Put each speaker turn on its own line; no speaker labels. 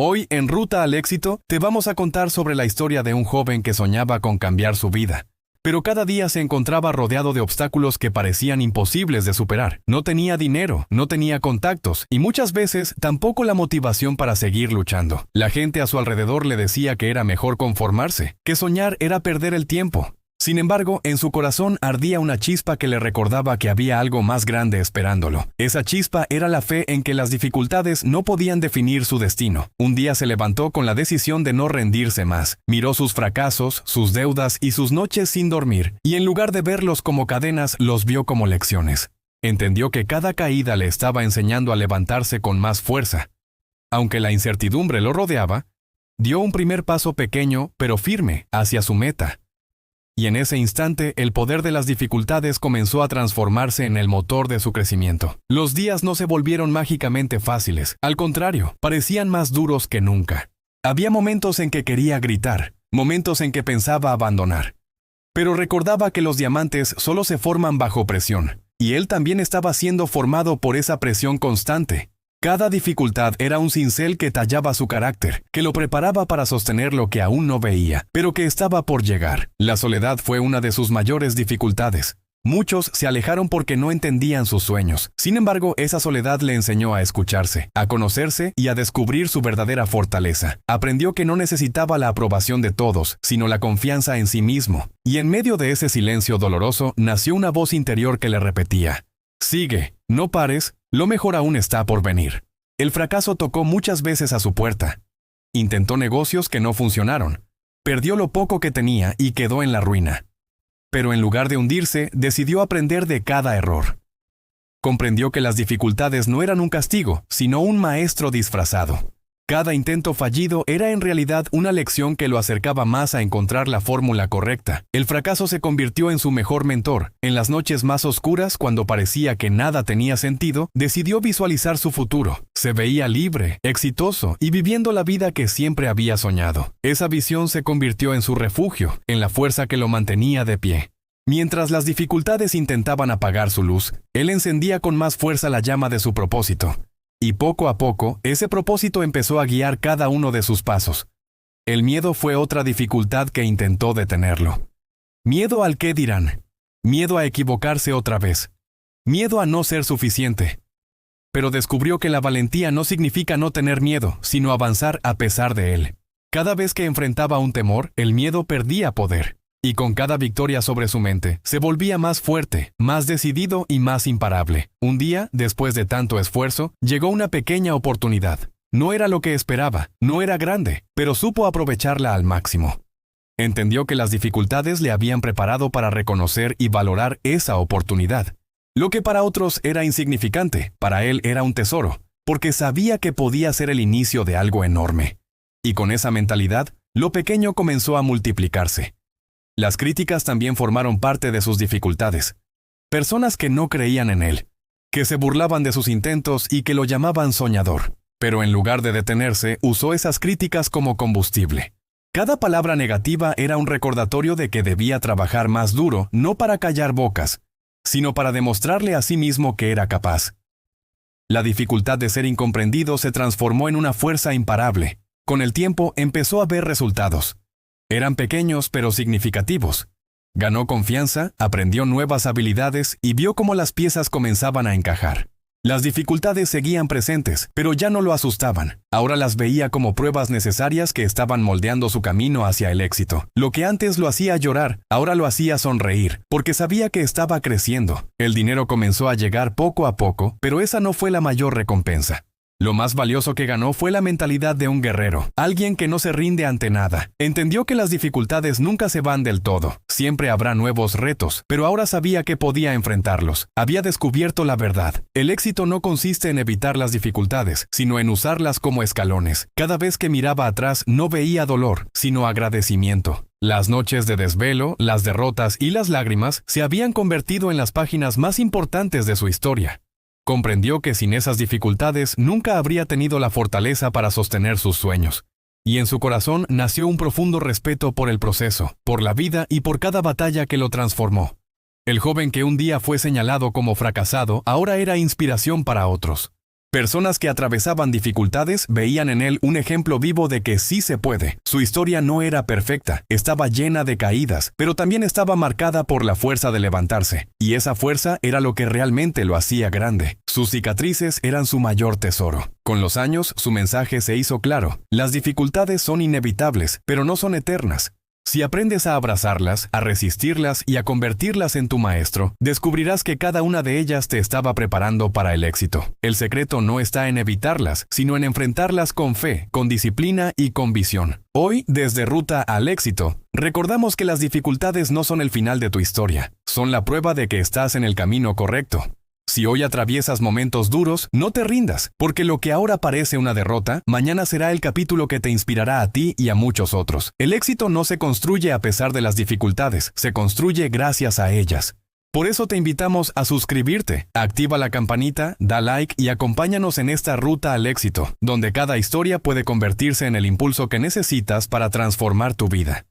Hoy, en Ruta al Éxito, te vamos a contar sobre la historia de un joven que soñaba con cambiar su vida. Pero cada día se encontraba rodeado de obstáculos que parecían imposibles de superar. No tenía dinero, no tenía contactos y muchas veces tampoco la motivación para seguir luchando. La gente a su alrededor le decía que era mejor conformarse, que soñar era perder el tiempo. Sin embargo, en su corazón ardía una chispa que le recordaba que había algo más grande esperándolo. Esa chispa era la fe en que las dificultades no podían definir su destino. Un día se levantó con la decisión de no rendirse más. Miró sus fracasos, sus deudas y sus noches sin dormir, y en lugar de verlos como cadenas, los vio como lecciones. Entendió que cada caída le estaba enseñando a levantarse con más fuerza. Aunque la incertidumbre lo rodeaba, dio un primer paso pequeño, pero firme, hacia su meta. Y en ese instante, el poder de las dificultades comenzó a transformarse en el motor de su crecimiento. Los días no se volvieron mágicamente fáciles. Al contrario, parecían más duros que nunca. Había momentos en que quería gritar, momentos en que pensaba abandonar. Pero recordaba que los diamantes solo se forman bajo presión, y él también estaba siendo formado por esa presión constante. Cada dificultad era un cincel que tallaba su carácter, que lo preparaba para sostener lo que aún no veía, pero que estaba por llegar. La soledad fue una de sus mayores dificultades. Muchos se alejaron porque no entendían sus sueños. Sin embargo, esa soledad le enseñó a escucharse, a conocerse y a descubrir su verdadera fortaleza. Aprendió que no necesitaba la aprobación de todos, sino la confianza en sí mismo. Y en medio de ese silencio doloroso, nació una voz interior que le repetía: sigue, no pares, lo mejor aún está por venir. El fracaso tocó muchas veces a su puerta. Intentó negocios que no funcionaron. Perdió lo poco que tenía y quedó en la ruina. Pero en lugar de hundirse, decidió aprender de cada error. Comprendió que las dificultades no eran un castigo, sino un maestro disfrazado. Cada intento fallido era en realidad una lección que lo acercaba más a encontrar la fórmula correcta. El fracaso se convirtió en su mejor mentor. En las noches más oscuras, cuando parecía que nada tenía sentido, decidió visualizar su futuro. Se veía libre, exitoso y viviendo la vida que siempre había soñado. Esa visión se convirtió en su refugio, en la fuerza que lo mantenía de pie. Mientras las dificultades intentaban apagar su luz, él encendía con más fuerza la llama de su propósito. Y poco a poco, ese propósito empezó a guiar cada uno de sus pasos. El miedo fue otra dificultad que intentó detenerlo. Miedo al qué dirán. Miedo a equivocarse otra vez. Miedo a no ser suficiente. Pero descubrió que la valentía no significa no tener miedo, sino avanzar a pesar de él. Cada vez que enfrentaba un temor, el miedo perdía poder. Y con cada victoria sobre su mente, se volvía más fuerte, más decidido y más imparable. Un día, después de tanto esfuerzo, llegó una pequeña oportunidad. No era lo que esperaba, no era grande, pero supo aprovecharla al máximo. Entendió que las dificultades le habían preparado para reconocer y valorar esa oportunidad. Lo que para otros era insignificante, para él era un tesoro, porque sabía que podía ser el inicio de algo enorme. Y con esa mentalidad, lo pequeño comenzó a multiplicarse. Las críticas también formaron parte de sus dificultades. Personas que no creían en él, que se burlaban de sus intentos y que lo llamaban soñador. Pero en lugar de detenerse, usó esas críticas como combustible. Cada palabra negativa era un recordatorio de que debía trabajar más duro, no para callar bocas, sino para demostrarle a sí mismo que era capaz. La dificultad de ser incomprendido se transformó en una fuerza imparable. Con el tiempo empezó a ver resultados. Eran pequeños pero significativos. Ganó confianza, aprendió nuevas habilidades y vio cómo las piezas comenzaban a encajar. Las dificultades seguían presentes, pero ya no lo asustaban. Ahora las veía como pruebas necesarias que estaban moldeando su camino hacia el éxito. Lo que antes lo hacía llorar, ahora lo hacía sonreír, porque sabía que estaba creciendo. El dinero comenzó a llegar poco a poco, pero esa no fue la mayor recompensa. Lo más valioso que ganó fue la mentalidad de un guerrero, alguien que no se rinde ante nada. Entendió que las dificultades nunca se van del todo, siempre habrá nuevos retos, pero ahora sabía que podía enfrentarlos. Había descubierto la verdad. El éxito no consiste en evitar las dificultades, sino en usarlas como escalones. Cada vez que miraba atrás no veía dolor, sino agradecimiento. Las noches de desvelo, las derrotas y las lágrimas se habían convertido en las páginas más importantes de su historia. Comprendió que sin esas dificultades nunca habría tenido la fortaleza para sostener sus sueños. Y en su corazón nació un profundo respeto por el proceso, por la vida y por cada batalla que lo transformó. El joven que un día fue señalado como fracasado ahora era inspiración para otros. Personas que atravesaban dificultades veían en él un ejemplo vivo de que sí se puede. Su historia no era perfecta, estaba llena de caídas, pero también estaba marcada por la fuerza de levantarse. Y esa fuerza era lo que realmente lo hacía grande. Sus cicatrices eran su mayor tesoro. Con los años, su mensaje se hizo claro. Las dificultades son inevitables, pero no son eternas. Si aprendes a abrazarlas, a resistirlas y a convertirlas en tu maestro, descubrirás que cada una de ellas te estaba preparando para el éxito. El secreto no está en evitarlas, sino en enfrentarlas con fe, con disciplina y con visión. Hoy, desde Ruta al Éxito, recordamos que las dificultades no son el final de tu historia, son la prueba de que estás en el camino correcto. Si hoy atraviesas momentos duros, no te rindas, porque lo que ahora parece una derrota, mañana será el capítulo que te inspirará a ti y a muchos otros. El éxito no se construye a pesar de las dificultades, se construye gracias a ellas. Por eso te invitamos a suscribirte, activa la campanita, da like y acompáñanos en esta ruta al éxito, donde cada historia puede convertirse en el impulso que necesitas para transformar tu vida.